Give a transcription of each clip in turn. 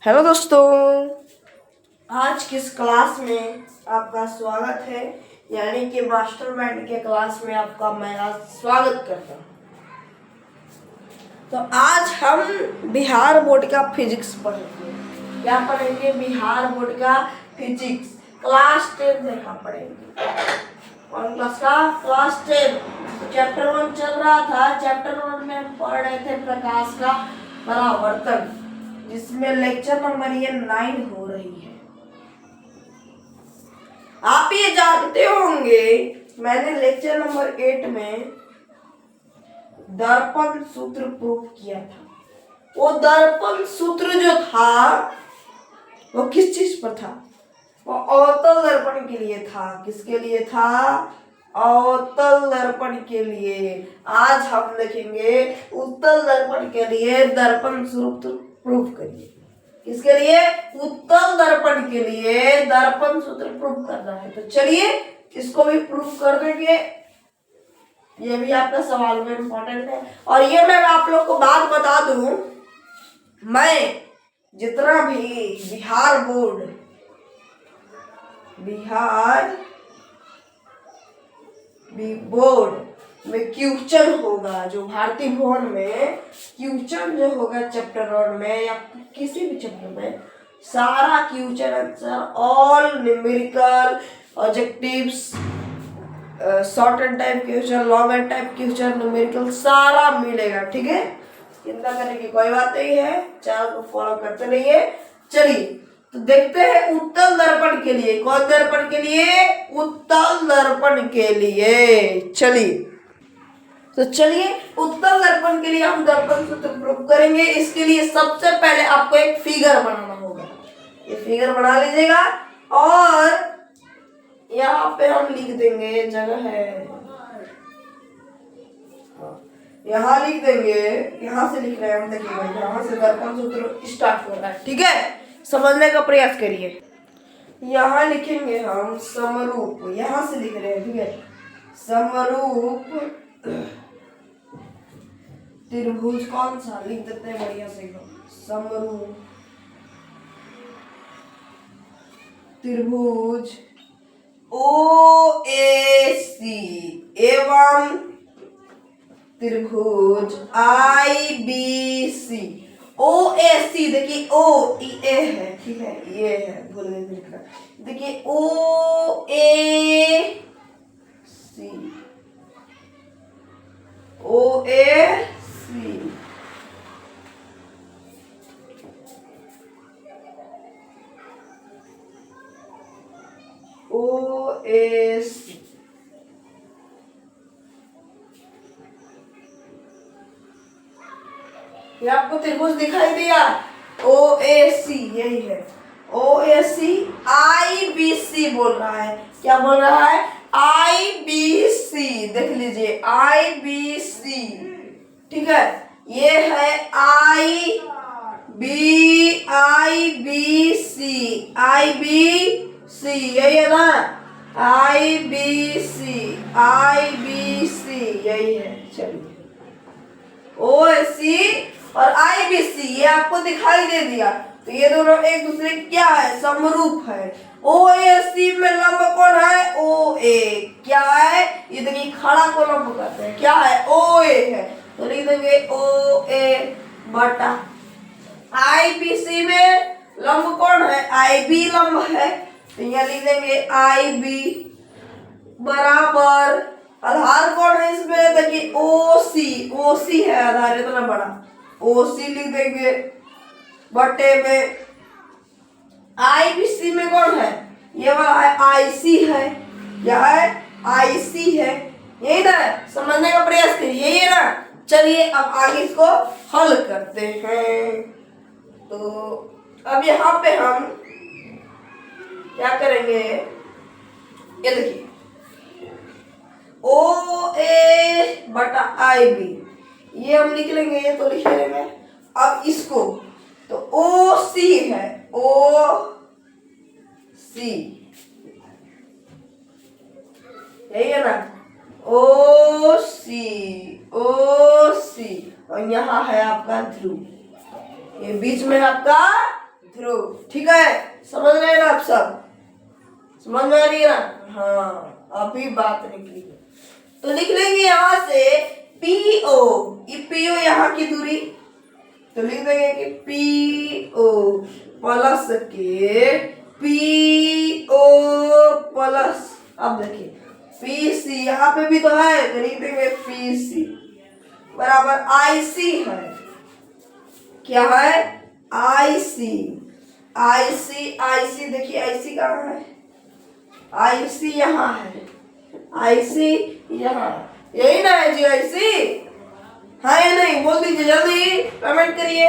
Hello दोस्तों, आज किस क्लास में आपका स्वागत है। यानी कि मास्टरमाइंड के क्लास में आपका मैं आज स्वागत करता हूँ। तो आज हम बिहार बोर्ड का फिजिक्स पढ़ेंगे। क्या पढ़ेंगे? बिहार बोर्ड का फिजिक्स क्लास 10 देखा पढ़ेंगे। कौन क्लास का? क्लास 10। तो चैप्टर 1 चल रहा था। चैप्टर 1 में हम पढ़ रहे थे प्रकाश का परावर्तन, जिसमें लेक्चर नंबर ये 9 हो रही है। आप ये जानते होंगे, मैंने लेक्चर नंबर 8 में दर्पण सूत्र प्रूव किया था। वो दर्पण सूत्र जो था वो किस चीज पर था? वो अवतल दर्पण के लिए था। किसके लिए था? अवतल दर्पण के लिए। आज हम देखेंगे उत्तल दर्पण के लिए दर्पण सूत्र प्रूव करिए। किसके लिए? उत्तल दर्पण के लिए दर्पण सूत्र प्रूव करना है। तो चलिए इसको भी प्रूव कर देंगे। ये भी आपका सवाल में इम्पोर्टेंट है। और ये मैं आप लोग को बात बता दूं, मैं जितना भी बिहार बोर्ड में क्वेश्चन होगा, जो भारतीय भवन में क्वेश्चन जो होगा चैप्टर 1 में या किसी भी चैप्टर में, सारा question answer all numerical objectives, short and type question, long and type question, numerical सारा मिलेगा। ठीक है, चिंता करने की कोई बात नहीं है। चैनल को फॉलो करते रहिए। चलिए तो देखते हैं उत्तल दर्पण के लिए। कौन दर्पण के लिए? उत्तल दर्पण के लिए। चलिए उत्तल दर्पण के लिए हम दर्पण सूत्र प्रूव करेंगे। इसके लिए सबसे पहले आपको एक फिगर बनाना होगा। ये फिगर बना लीजिएगा और यहाँ पे हम लिख देंगे, जगह है यहाँ लिख देंगे। यहाँ से लिख रहे हैं हम, देखिएगा यहाँ से दर्पण सूत्र स्टार्ट हो रहा है। ठीक है, समझने का प्रयास करिए। यहाँ लिखेंगे हम समरूप, यहाँ से लिख रहे हैं। ठीक है, समरूप त्रिभुज कौन सा लिख देते हैं बढ़िया से। समरूप त्रिभुज OAC एवं त्रिभुज IBC। OAC देखिए, O ये है, ठीक है, ये है, भूल गए लिखना। देखिए OAC ये आपको त्रिभुज दिखाई दिया? OAC यही है। OAC IBC बोल रहा है। क्या बोल रहा है? IBC। देख लीजिए IBC। ठीक है, ये है IBC यही है ना? IBC यही है। चलिए OAC और IBC ये आपको दिखाई दे दिया। तो ये दोनों एक दूसरे क्या है? समरूप है। OAC में लंब कौन है? OA। क्या है? ये देखिए खड़ा को लंब कहते हैं। क्या है? OA है। तो लिख देंगे OA बटा IBC में लंब कौन है? IB लंब है। तो यहाँ लिख देंगे IB बराबर आधार कौन है इसमें? देखिए OC है आधार, इतना बड़ा OC लिख देंगे बटे में IBC में कौन है? ये वाला है IC है। यह है IC है। यही ना, समझने का प्रयास करिए, यही है ना। चलिए अब आगे इसको हल करते हैं। तो अब यहाँ पे हम क्या करेंगे? ये देखिए OA बटा IB ये हम लिख लेंगे, ये तो लिख लेंगे। अब इसको तो OC है, OC यही है ना? OC और यहाँ है आपका ध्रुव, ये बीच में आपका थ्रू। ठीक है, समझ रहे हैं ना आप सब? समझ में आ रही है ना? हाँ, अभी बात निकली है। तो लिख लेंगे यहां से PO, ये PO यहाँ की दूरी, तो लिख देंगे कि PO प्लस के PO प्लस, अब देखिए PC यहाँ पे भी तो है, तो लिख देंगे PC बराबर IC है। क्या है? IC। IC देखिए IC कहाँ है? IC यहाँ है, IC यहाँ, यही ना है जी IC? हाँ या नहीं? बोल दीजिए जल्दी, कमेंट करिए,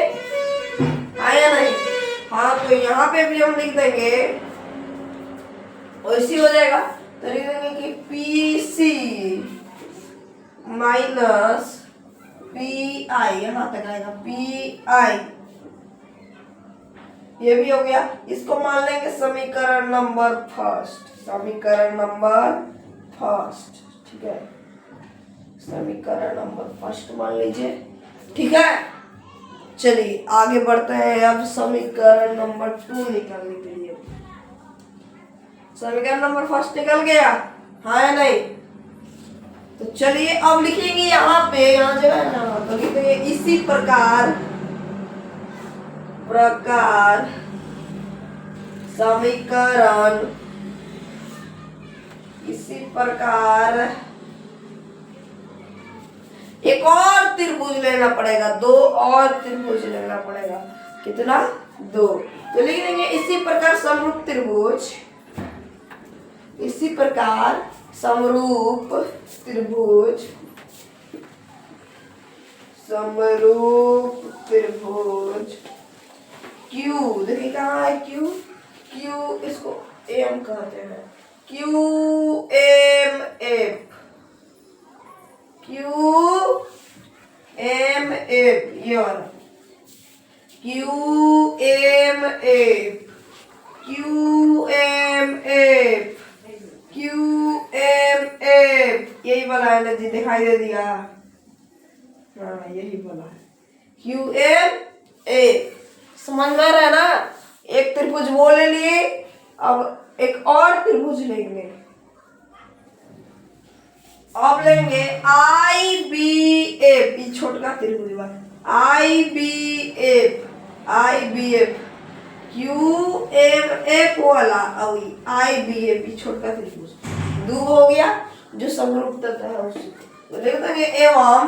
हाँ या नहीं? हाँ, तो यहाँ पे भी हम लिख देंगे वैसी हो जाएगा, तो लिख देंगे कि PC माइनस PI, यहाँ तक आएगा PI, ये भी हो गया। इसको मान लेंगे समीकरण नंबर फर्स्ट, समीकरण नंबर फर्स्ट। ठीक है, समीकरण नंबर फर्स्ट मान लीजिए। ठीक है, चलिए आगे बढ़ते हैं अब समीकरण नंबर 2 निकालने के लिए। समीकरण नंबर फर्स्ट निकल गया, हाँ या नहीं? तो चलिए अब लिखेंगे यहाँ पे, यहाँ जगह है ना, तो लिखेंगे इसी प्रकार समीकरण, इसी प्रकार एक और त्रिभुज लेना पड़ेगा, 2 और त्रिभुज लेना पड़ेगा। कितना? 2। तो लिख देंगे इसी प्रकार समरूप त्रिभुज, इसी प्रकार समरूप त्रिभुज, समरूप त्रिभुज Q, देखिए कहाँ है Q? Q इसको M कहते हैं, QMF, QMF, ये वाला QMF, QMF, QMF, यही वाला है ना जी, दिखाई दे दिया? हाँ, यही वाला है QMF। समझ में आ रहा है ना? एक त्रिभुज वो ले लिए, अब एक और त्रिभुज लेंगे, अब लेंगे IBF, ये छोटा त्रिभुज IBF, IBF, QMF वाला, अब IBF, ये छोटा त्रिभुज 2 हो गया, जो समरूप तत्व है उसी। तो लिख देंगे एवं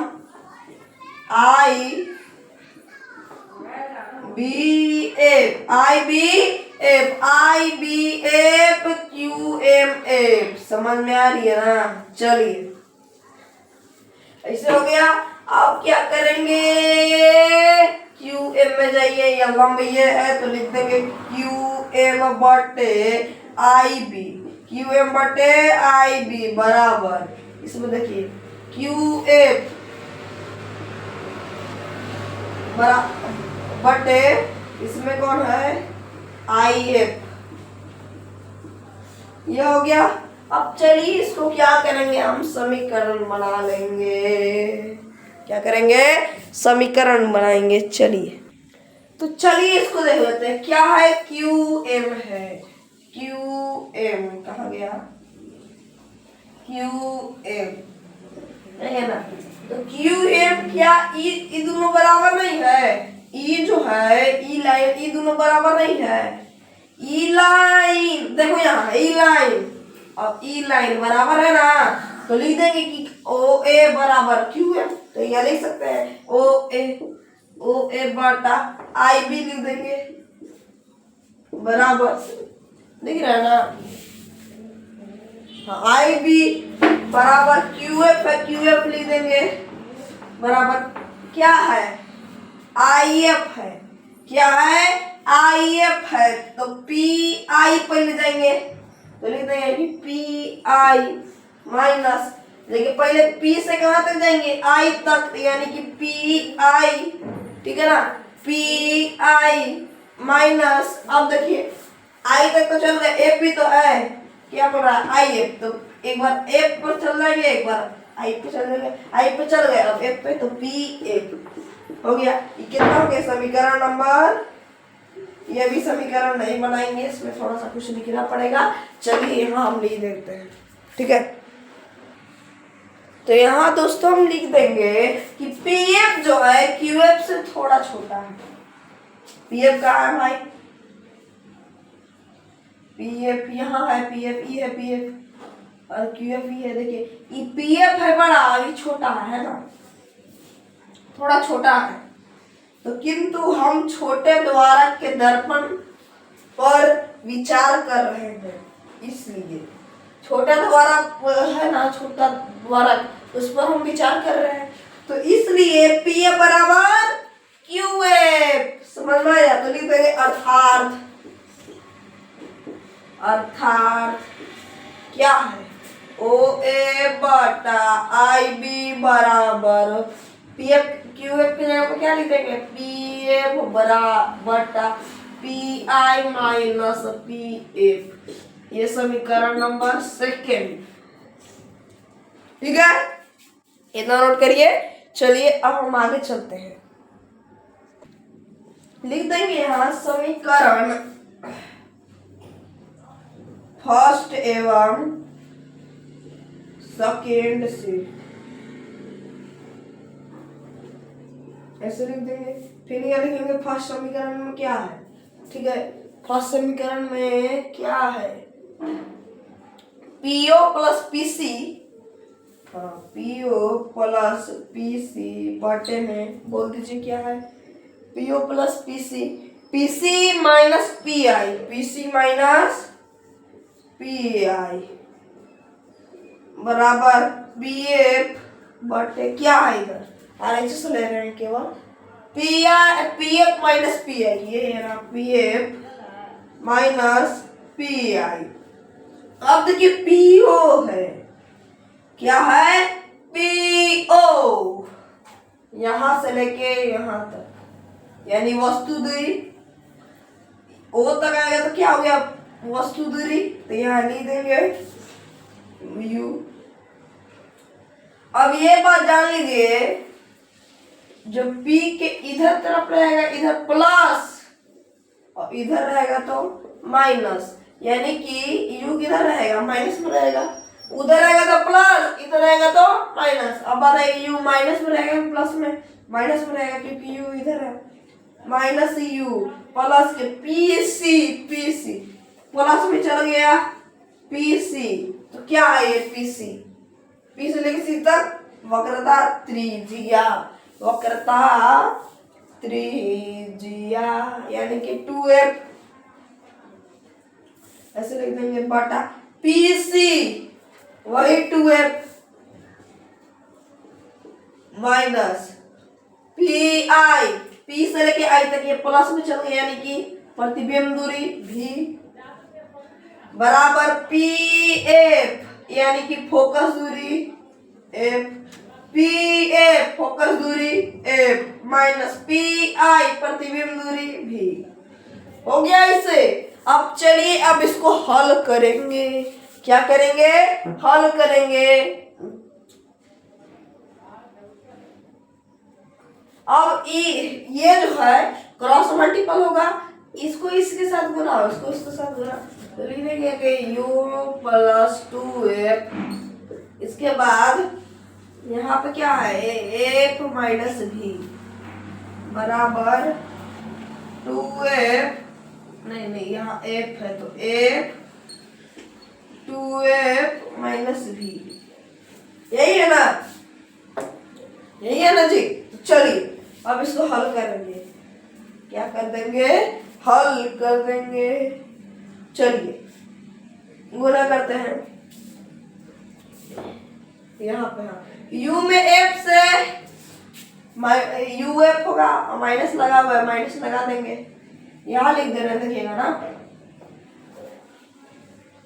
IBF QMF, समझ में आ रही है ना? चलिए ऐसे हो गया। अब क्या करेंगे? QM में जाइए, या लंब ये है तो लिख देंगे QM बटे IB, QM बटे IB बराबर, इसमें देखिए QF बटे, इसमें कौन है? IF, ये हो गया। अब चलिए इसको क्या करेंगे, हम समीकरण बना लेंगे। क्या करेंगे? समीकरण बनाएंगे। चलिए, तो चलिए इसको देख लेते हैं। क्या है? QM है, QM कहाँ गया? QM है ना? तो QM क्या ई दोनों बराबर नहीं है? ई जो है, ई लाइन, ई दोनों बराबर नहीं है। ई लाइन देखो यहाँ, ई लाइन, अब ई लाइन बराबर है ना, तो लिख देंगे कि OA बराबर QM, तो यह लिख सकते हैं OA बटा IB लिख देंगे बराबर, दिख रहा है ना? हाँ, IB बराबर QF है, QF लिख देंगे बराबर, क्या है? IF है। क्या है? IF है, तो PI पहले जाएंगे, तो लिख देंगे कि PI माइनस, देखिए पहले P से कहाँ तक जाएंगे? I तक, यानी कि PI, ठीक है ना? PI माइनस, अब देखिए I तक तो चल गए, F भी तो है, क्या पड़ रहा है? IF, तो एक बार F पर चल जाएंगे, एक बार I पे चल जाएंगे, I पे चल गए, अब F पे, तो PF हो गया। ये कितना हो गया? समीकरण नंबर, ये भी समीकरण नहीं बनाएंगे, इसमें थोड़ा सा कुछ लिखना पड़ेगा। चलिए यहाँ हम लिख देते हैं, ठीक है। तो यहाँ दोस्तों हम लिख देंगे कि पीएफ जो है क्यूएफ से थोड़ा छोटा है। पीएफ कहाँ है भाई? पीएफ यहाँ है, पीएफ ई है, पीएफ और क्यूएफ ई है। देखिए ये पीएफ है बड़ा, ये छोटा है ना, थोड़ा छोटा है। तो किंतु हम छोटे द्वारक के दर्पण पर विचार कर रहे हैं, इसलिए छोटा द्वारक है ना, छोटा द्वारक, उस पर हम विचार कर रहे हैं। तो इसलिए पीएफ बराबर क्यूएफ, समझ में आया? तो लिख देंगे अर्थात क्या है? ओ ए बटा आई बी बराबर पीएफ क्यूएफ की जगह पर क्या लिख देंगे? पीएफ बटा पी आई माइनस पीएफ। ये समीकरण नंबर 2, ठीक है, इतना नोट करिए। चलिए अब हम आगे चलते हैं, लिख देंगे यहाँ समीकरण फर्स्ट एवं सेकेंड से, ऐसे लिख देंगे। फिर यह लिखेंगे फर्स्ट समीकरण में क्या है, ठीक है। फर्स्ट समीकरण में क्या है? पीओ प्लस पीसी, हाँ पीओ प्लस पीसी बटे में बोल दीजिए क्या है? PO plus PC, PC minus pi, PC minus pi बराबर पीएफ बटे क्या है? इधर आरएचएस ले रहे हैं केवल, पीएफ माइनस पीआई, ये है ना पीएफ माइनस पीआई। अब देखिए पीओ है, क्या है? पीओ, यहां से लेके यहां तक, यानी वस्तु दूरी। ओ तक आएगा तो क्या हो गया? वस्तु दूरी। तो यहाँ लिख देंगे यू। अब ये बात जान लीजिए, जो P के इधर तरफ रहेगा इधर प्लस और इधर रहेगा तो माइनस, यानी कि U किधर रहेगा? माइनस में रहेगा। उधर रहेगा तो प्लस, इधर रहेगा तो माइनस। अब बात है U माइनस में रहेगा प्लस में, माइनस में रहेगा क्योंकि U इधर है। माइनस U प्लस के पीसी प्लस में चल गया पीसी, तो क्या है ये पीसी? पी से लेकर सी तक वक्रता त्रिज्या, वक्रता त्रिज्या यानी कि 2f, ऐसे लिख देंगे बटा पीसी वही 2f minus P I, P से लेके आई तक ये प्लस में चल गया, यानी कि प्रतिबिंब दूरी भी बराबर पी एफ, यानी कि फोकस दूरी एफ, पी एफ फोकस दूरी एफ माइनस पी आई प्रतिबिंब दूरी भी। हो गया इसे। अब चलिए अब इसको हल करेंगे। क्या करेंगे? हल करेंगे। अब ये जो है क्रॉस मल्टीपल होगा, इसको इसके साथ गुना, इसको इसके साथ गुना, तो लिखेंगे कि u प्लस 2f, इसके बाद यहाँ पे क्या है? f माइनस भी बराबर 2f, नहीं यहाँ f है तो f 2f माइनस भी, यही है ना, यही है ना जी। चलिए अब इसको हल करेंगे। क्या कर देंगे? हल कर देंगे। चलिए गुना करते हैं। यहाँ पे u में f से uf होगा, माइनस लगा हुआ है, माइनस लगा देंगे, यहाँ लिख दे रहे देखिएगा ना,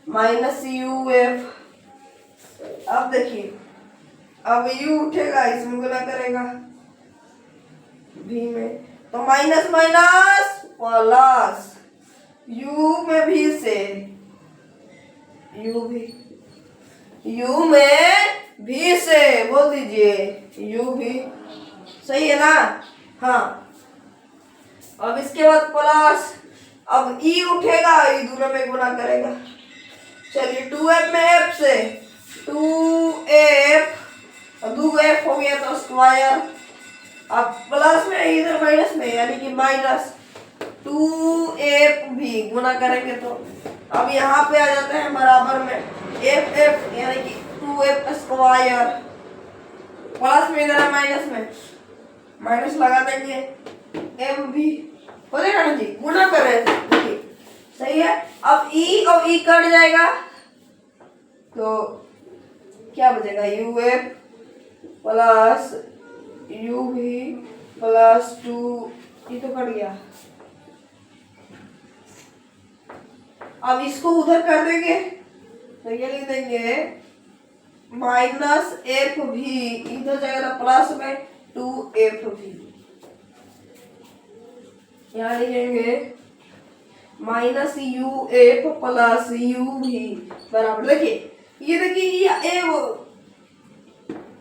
माइनस uf। अब देखिए अब u उठेगा, इसमें गुना करेगा भी में, तो माइनस माइनस प्लस, u में भी से u में भी से बोल दीजिए u भी, सही है ना? हाँ। अब इसके बाद प्लस, अब ई उठेगा, ई दोनों में गुना करेगा। चलिए 2f में f से 2f, दो f हो गया तो स्क्वायर, अब प्लस में इधर माइनस में यानी कि माइनस 2f भी गुना करेंगे तो अब यहाँ पे आ जाते हैं बराबर में f यानी कि 2f स्क्वायर, प्लस में इधर माइनस में माइनस लगा देंगे, m भी हो जाएगा ना जी, गुना कर रहे थे, सही है। अब e और e कट जाएगा तो क्या बचेगा, uf प्लस uv प्लस 2, ये तो कट गया। अब इसको उधर कर देंगे तो ये लिख देंगे माइनस एफ भी, इधर जाएगा प्लस में 2f भी, यहाँ लिखेंगे minus U F plus you भी बराबर, देखिए ये देखिए ये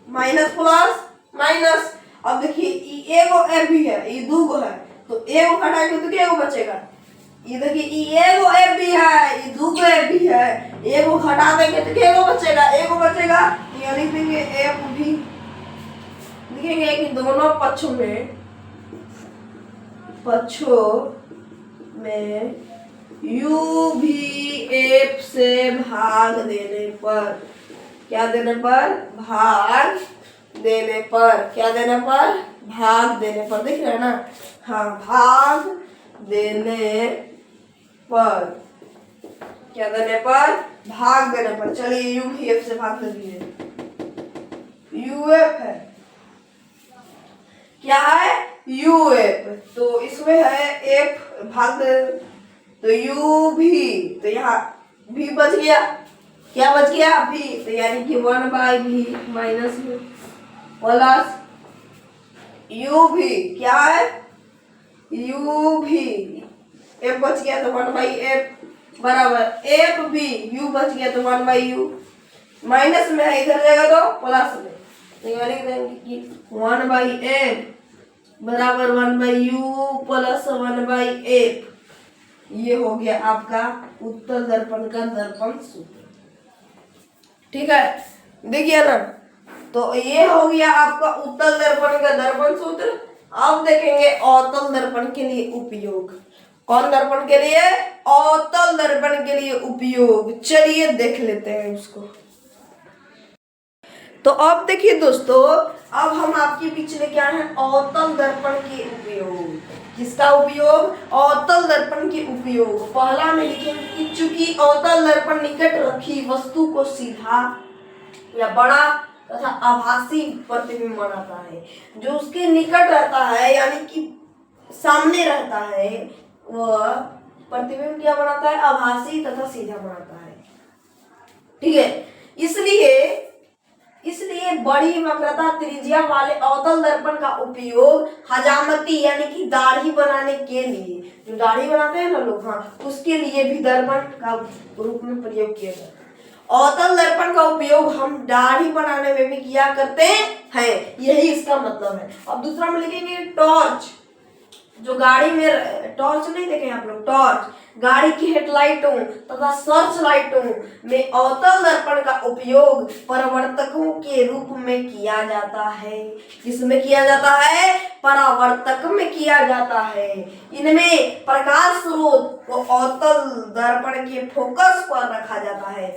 माइनस प्लस माइनस, अब देखिए एगो एफ भी है, ये दो गो है तो एगो हटाएंगे तो क्या बचेगा, ये देखिए एगो एफ भी है, ये दो गो एफ भी है, एगो हटा देंगे तो क्या बचेगा, एगो बचेगा, यहाँ लिख देंगे एफ भी, लिखेंगे कि दोनों पक्षों में u भी f से भाग देने पर, क्या देने पर, भाग देने पर, क्या देने पर, भाग देने पर, दिख रहा है ना, हाँ भाग देने पर, क्या देने पर, भाग देने पर। चलिए u भी f से भाग दे दीजिए, uf है, क्या है, uf, तो इसमें है f भाग दे तो u भी, तो यहाँ भी बच गया, क्या बच गया, भी, तो यानी कि 1/v minus v plus u भी, क्या है, u भी, f बच गया तो 1/f बराबर f भी, u बच गया तो 1/u, माइनस में है इधर जाएगा तो प्लस में, तो यहाँ लिख देंगे कि 1/f बराबर 1/u प्लस 1/f, ये हो गया आपका उत्तल दर्पण का दर्पण सूत्र, ठीक है, देखिए ना, तो ये हो गया आपका उत्तल दर्पण का दर्पण सूत्र। अब देखेंगे अवतल दर्पण के लिए उपयोग, कौन दर्पण के लिए, अवतल दर्पण के लिए उपयोग, चलिए देख लेते हैं उसको। तो अब देखिए दोस्तों, अब हम आपके बीच में क्या है, अवतल दर्पण के उपयोग, किसका उपयोग, अवतल दर्पण के उपयोग। पहला में लिखेंगे कि चूंकि अवतल दर्पण निकट रखी वस्तु को सीधा या बड़ा तथा आभासी प्रतिबिंब बनाता है, जो उसके निकट रहता है यानी कि सामने रहता है, वह प्रतिबिंब क्या बनाता है, आभासी तथा सीधा बनाता है, ठीक है। इसलिए बड़ी वक्रता त्रिज्या वाले अवतल दर्पण का उपयोग हजामती यानी कि दाढ़ी बनाने के लिए, जो दाढ़ी बनाते हैं ना लोग, हाँ, उसके लिए भी दर्पण का रूप में प्रयोग किया जाता है। अवतल दर्पण का उपयोग हम दाढ़ी बनाने में भी किया करते हैं, यही इसका मतलब है। अब दूसरा में लिखेंगे टॉर्च, जो गाड़ी में टॉर्च नहीं देखे आप लोग, टॉर्च गाड़ी की हेडलाइटों तथा सर्च लाइटों में अवतल दर्पण का उपयोग परावर्तकों के रूप में किया जाता है। किसमें किया जाता है, परावर्तक में किया जाता है। इनमें प्रकाश स्रोत को अवतल दर्पण के फोकस पर रखा जाता है,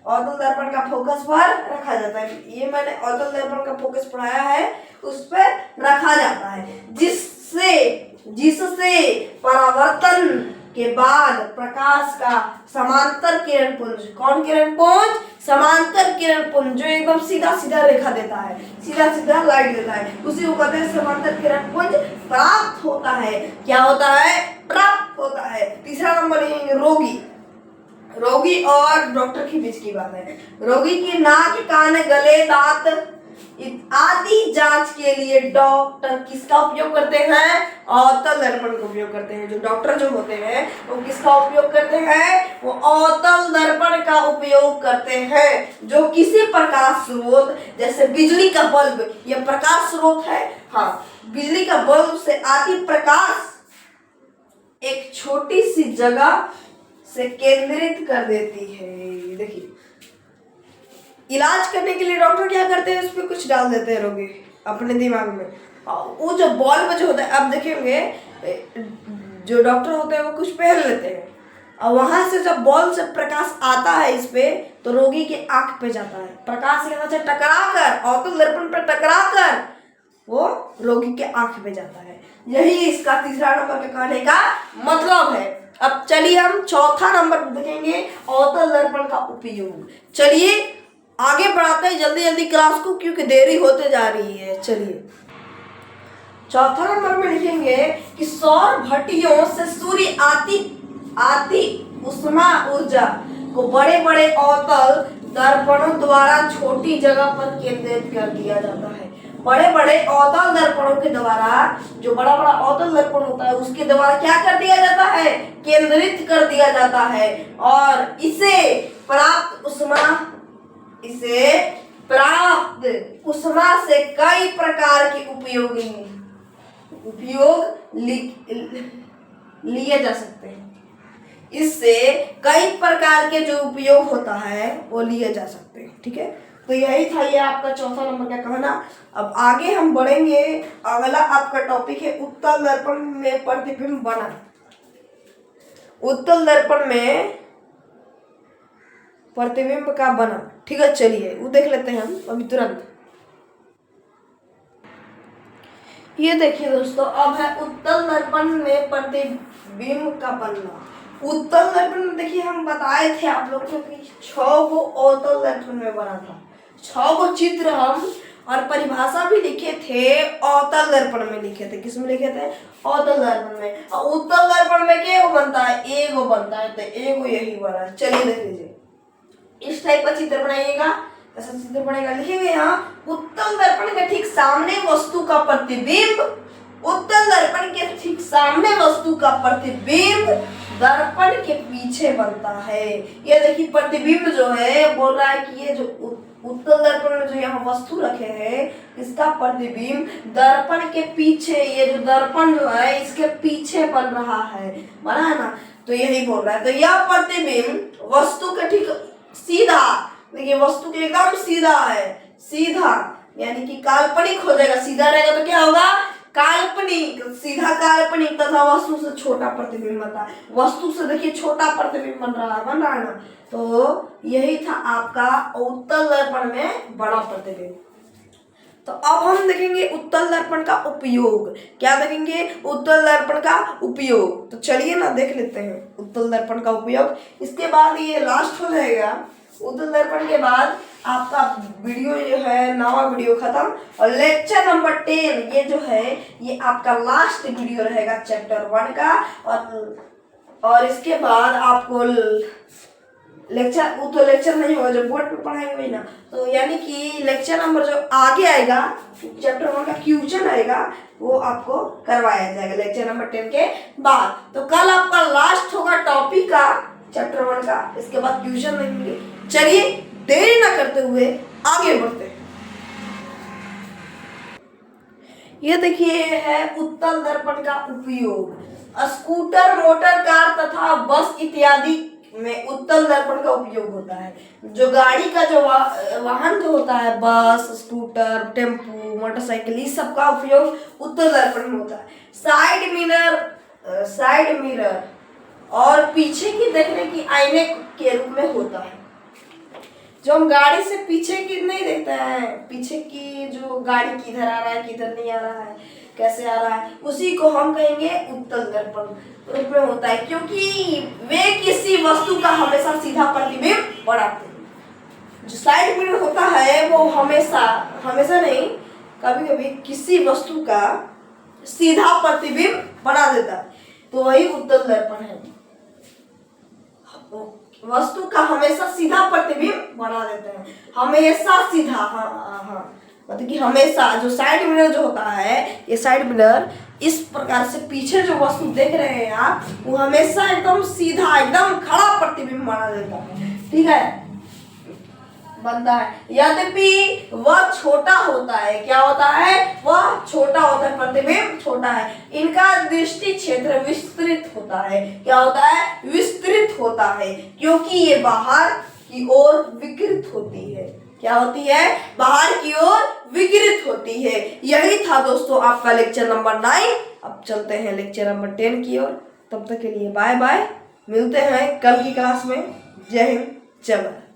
अवतल दर्पण का फोकस पर रखा जाता है, ये मैंने अवतल दर्पण का फोकस पढ़ाया है, उस पर रखा जाता है, जिससे परावर्तन के बाद प्रकाश का समांतर किरण पुंज, कौन किरण पुंज, समांतर किरण पुंज, जो एकदम सीधा सीधा रेखा देता है, सीधा सीधा लाइट देता है, उसी को कहते हैं समांतर किरण पुंज प्राप्त होता है। क्या होता है, प्राप्त होता है। तीसरा नंबर ये रोगी और डॉक्टर के बीच की बात है। रोगी की नाक, कान, गले, दांत आदि जांच के लिए डॉक्टर किसका उपयोग करते हैं, अवतल दर्पण का उपयोग करते हैं। जो डॉक्टर जो होते हैं वो किसका उपयोग करते हैं, वो अवतल दर्पण का उपयोग करते हैं, जो किसी प्रकाश स्रोत, जैसे बिजली का बल्ब, ये प्रकाश स्रोत है, हाँ, बिजली का बल्ब से आती प्रकाश एक छोटी सी जगह से केंद्रित कर देती है। देखिए, इलाज करने के लिए डॉक्टर क्या करते हैं, उस पर कुछ डाल देते हैं रोगी अपने दिमाग में। वो जो बल्ब जो होता है, अब देखेंगे जो डॉक्टर होते हैं वो कुछ पहन लेते हैं, और वहां से जब बॉल से प्रकाश आता है इस पे, तो रोगी के आंख पे जाता है। प्रकाश यहाँ से टकरा कर, अवतल दर्पण पे टकरा कर वो रोगी के आंख पे जाता है। यही इसका तीसरा नंबर के कहने का मतलब है। अब चलिए हम चौथा नंबर देखेंगे, अवतल दर्पण का उपयोग। चलिए आगे बढ़ाते हैं जल्दी जल्दी क्लास को, क्योंकि देरी होते जा रही है। चलिए चौथा नंबर में लिखेंगे कि सौर भट्टियों से सूर्य आती उष्मा ऊर्जा को बड़े बड़े अवतल दर्पणों द्वारा छोटी जगह पर केंद्रित कर दिया जाता है। बड़े बड़े अवतल दर्पणों के द्वारा, जो बड़ा बड़ा अवतल दर्पण होता है उसके द्वारा क्या कर दिया जाता है, केंद्रित कर दिया जाता है। और इसे प्राप्त उष्मा से कई प्रकार के उपयोग लिए जा सकते हैं। इससे कई प्रकार के जो उपयोग होता है वो लिए जा सकते हैं। ठीक है, तो यही था ये आपका चौथा नंबर का कहना। अब आगे हम बढ़ेंगे। अगला आपका टॉपिक है उत्तल दर्पण में प्रतिबिंब बना। उत्तल दर्पण में प्रतिबिंब का बना। ठीक है, चलिए वो देख लेते हैं हम अभी तुरंत। ये देखिए दोस्तों, अब है उत्तल दर्पण में प्रतिबिंब का बनना। उत्तल दर्पण में देखिए हम बताए थे आप लोगों को कि 6 गो अवतल दर्पण में बना था। 6 गो चित्र हम और परिभाषा भी लिखे थे, अवतल दर्पण में लिखे थे। किसमें लिखे थे, अवतल दर्पण में। और उत्तल दर्पण में क्या बनता है, एगो बनता है, तो एगो यही बना। चलिए देख लीजिए, इस टाइप का चित्र बनाइएगा। ऐसा चित्र बनेगा, लिखेंगे यहाँ उत्तल दर्पण के ठीक सामने वस्तु का प्रतिबिंब। उत्तल दर्पण के ठीक सामने वस्तु का प्रतिबिंब दर्पण के पीछे बनता है। ये देखिए प्रतिबिंब जो है, बोल रहा है कि ये जो उत्तल दर्पण में जो यहाँ वस्तु रखे हैं, इसका प्रतिबिंब दर्पण के पीछे, ये जो दर्पण जो है इसके पीछे बन रहा है, बना है ना। तो यही बोल रहा है। तो यह प्रतिबिंब वस्तु के ठीक सीधा, देखिए वस्तु के एकदम सीधा है, सीधा यानी कि काल्पनिक हो जाएगा। सीधा रहेगा तो क्या होगा, काल्पनिक, सीधा काल्पनिक तथा वस्तु से छोटा प्रतिबिंब बनता है। वस्तु से देखिए छोटा प्रतिबिंब बन रहा है ना। तो यही था आपका उत्तल दर्पण में बड़ा प्रतिबिंब। तो अब हम देखेंगे उत्तल दर्पण का उपयोग। क्या देखेंगे, उत्तल दर्पण का उपयोग। तो चलिए ना देख लेते हैं उत्तल दर्पण का उपयोग। इसके बाद ये लास्ट हो जाएगा। उत्तल दर्पण के बाद आपका वीडियो जो है, नवा वीडियो खत्म। और लेक्चर नंबर 10 ये जो है, ये आपका लास्ट वीडियो रहेगा चैप्टर 1 का। और इसके बाद आपको लेक्चर, वो तो लेक्चर नहीं होगा, जब बोर्ड पे पढ़ाएंगे वही ना। तो यानी कि लेक्चर नंबर जो आगे आएगा, चैप्टर 1 का क्वेश्चन आएगा, वो आपको करवाया जाएगा लेक्चर नंबर 10 के बाद। तो कल आपका लास्ट होगा टॉपिक का चैप्टर 1 का। इसके बाद क्वेश्चन रहेंगे। चलिए देरी ना करते हुए आगे बढ़ते हैं। ये देखिए है उत्तल दर्पण का उपयोग। स्कूटर, मोटर कार तथा बस इत्यादि में उत्तल दर्पण का उपयोग होता है। जो गाड़ी का जो वाहन जो होता है, बस, स्कूटर, टेम्पू, मोटरसाइकिल, इस सब का उपयोग उत्तल दर्पण में होता है। साइड मिरर और पीछे की देखने की आईने के रूप में होता है। जो हम गाड़ी से पीछे की नहीं देखते हैं, पीछे की जो गाड़ी किधर आ रहा है, किधर नहीं आ रहा है, कैसे आ रहा है, उसी को हम कहेंगे उत्तल दर्पण रूप में होता है। क्योंकि वे किसी वस्तु का हमेशा सीधा प्रतिबिंब बनाते हैं। जो साइड मिरर होता है वो हमेशा नहीं, कभी कभी किसी वस्तु का सीधा प्रतिबिंब बना देता है, तो वही उत्तल दर्पण है। वस्तु का हमेशा सीधा प्रतिबिंब बना देते हैं, हमेशा सीधा। हाँ, मतलब कि हमेशा जो साइड मिरर जो होता है, ये साइड मिरर इस प्रकार से पीछे जो वस्तु देख रहे हैं आप, वो हमेशा एकदम सीधा, एकदम खड़ा प्रतिबिंब बना देता है। ठीक है, बनता है। यद्यपि वह छोटा होता है, क्या होता है, वह छोटा होता है, प्रतिबिंब छोटा है। इनका दृष्टि क्षेत्र विस्तृत होता है, क्या होता है, विस्तृत होता है, क्योंकि ये बाहर की ओर विकृत होती है। क्या होती है, बाहर की ओर विकृत होती है। यही था दोस्तों आपका लेक्चर नंबर 9। अब चलते हैं लेक्चर नंबर 10 की ओर। तब तक के लिए बाय बाय, मिलते हैं कल की क्लास में। जय हिंद, जय भारत।